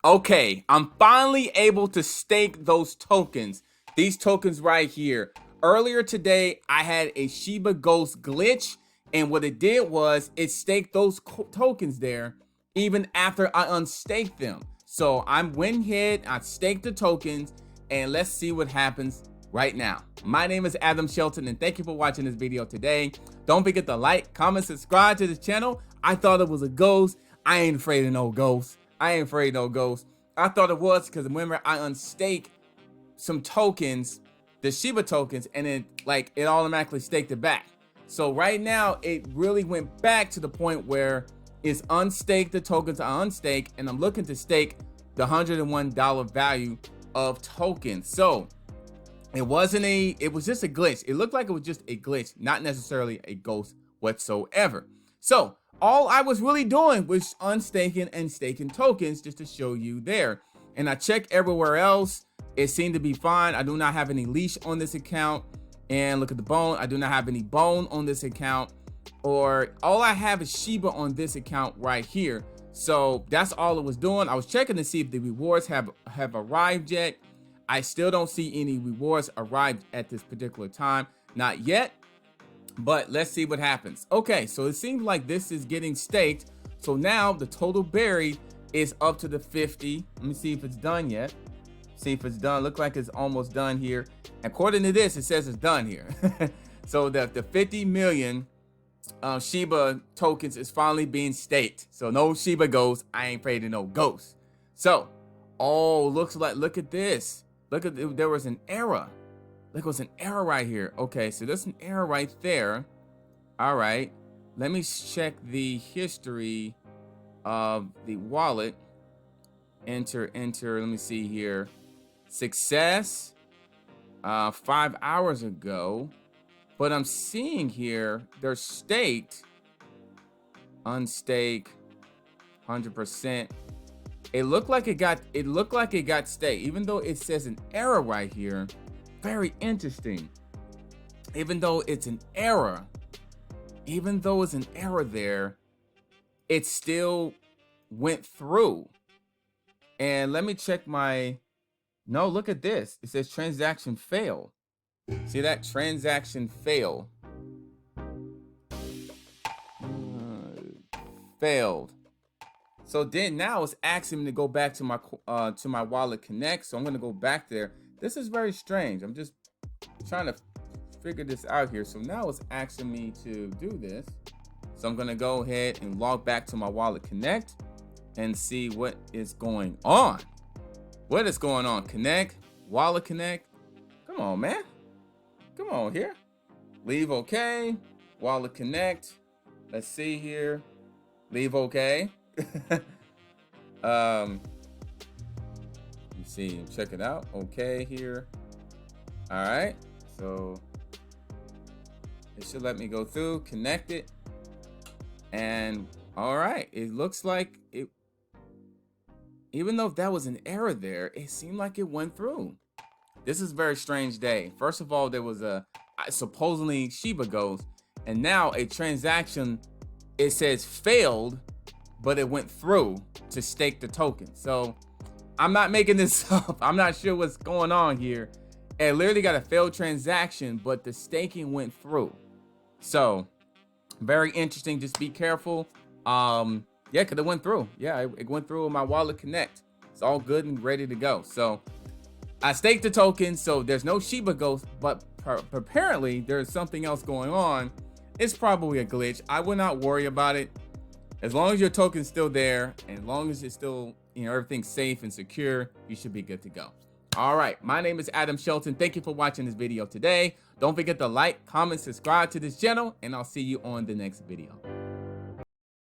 Okay, I'm finally able to stake those tokens. These tokens right here. Earlier today, I had a Shiba Ghost glitch, and what it did was it staked those tokens there even after I unstaked them. So I went ahead, I staked the tokens, and let's see what happens right now. My name is Adam Shelton, and thank you for watching this video today. Don't forget to like, comment, subscribe to this channel. I thought it was a ghost. I ain't afraid of no ghosts. I ain't afraid of no ghosts. I thought it was because remember I unstake some tokens, the Shiba tokens, and then it automatically staked it back. So right now it really went back to the point where it's unstaked, the tokens are unstaked, and I'm looking to stake the $101 value of tokens. So it was just a glitch. It looked like it was just a glitch, not necessarily a ghost whatsoever. So all I was really doing was unstaking and staking tokens just to show you there. And I checked everywhere else. It seemed to be fine. I do not have any leash on this account. And look at the bone. I do not have any bone on this account. Or all I have is Shiba on this account right here. So that's all it was doing. I was checking to see if the rewards have arrived yet. I still don't see any rewards arrived at this particular time. Not yet. But let's see what happens. Okay, so it seems like this is getting staked. So now the total buried is up to the 50. Let me see if it's done yet. See if it's done. Look like it's almost done here. According to this, it says it's done here. So the 50 million Shiba tokens is finally being staked. So no Shiba Ghost. I ain't afraid of no ghosts. So, oh, look at this. There was an error. Look, it was an error right here. Okay, so there's an error right there. All right, let me check the history of the wallet. Enter. Let me see here. Success 5 hours ago. But I'm seeing here they're staked, unstake, 100%. It looked like it got staked, even though it says an error right here. Very interesting. Even though it's an error there, it still went through. And let me check no, look at this. It says transaction fail. See that? Transaction fail. Failed. So then now it's asking me to go back to my wallet connect. So I'm gonna go back there. This is very strange. I'm just trying to figure this out here. So now it's asking me to do this. So I'm gonna go ahead and log back to my wallet connect and see what is going on. What is going on? Connect, wallet connect. Come on, man. Come on here. Leave okay. Wallet connect. Let's see here. Leave okay. You see, check it out. Okay here. All right, so it should let me go through, connect it, and all right, it looks like it, even though that was an error there, it seemed like it went through. This is a very strange day. First of all, there was a supposedly Shiba Ghost, and now a transaction, it says failed, but it went through to stake the token. So I'm not making this up. I'm not sure what's going on here. It literally got a failed transaction, but the staking went through. So very interesting. Just be careful. Yeah, because it went through. Yeah, it went through with my wallet connect. It's all good and ready to go. So I staked the token, so there's no Shiba Ghost, but apparently there's something else going on. It's probably a glitch. I would not worry about it. As long as your token's still there, and as long as it's still, everything's safe and secure, you should be good to go. All right, my name is Adam Shelton. Thank you for watching this video today. Don't forget to like, comment, subscribe to this channel, and I'll see you on the next video.